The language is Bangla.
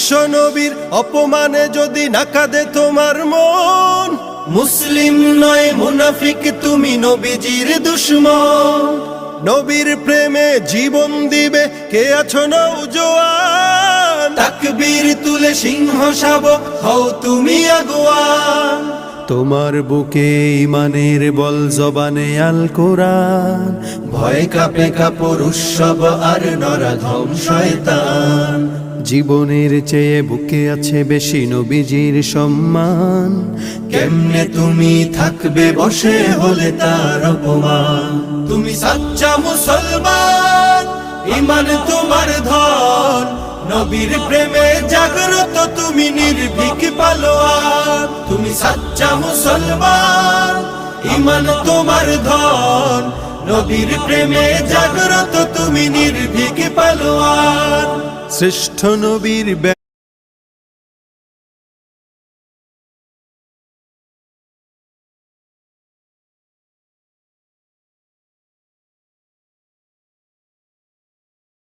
বিশ্ব নবীর অপমানে যদি না কাঁদে তোমার মন, মুসলিম নয় মুনাফিক তুমি নবীজির দুশমন। নবীর প্রেমে জীবন দিবে কে আছো নওজোয়ান, তাকবীর তুলে সিংহ শাবক হও তুমি আগুয়ান। তোমার বুকে ইমানের বল জবানে আল কোরআন, ভয় কাঁপে কাপড় উৎসব আর নরাধম শয়তান। জীবনের চেয়ে বুকে আছে বেশি নবীজির সম্মান, কেমনে তুমি থাকবে বসে হলে তার অপমান। তুমি সাচ্চা মুসলমান, ইমান তোমার ধন, নবীর প্রেমে জাগ্রত তুমি নির্ভীক পালোয়ান। তুমি সাচ্চা মুসলমান, ইমান তোমার ধন, নবীর প্রেমে জাগ্রত তুমি নির্ভীক পালোয়ান। শ্রেষ্ঠ নবীর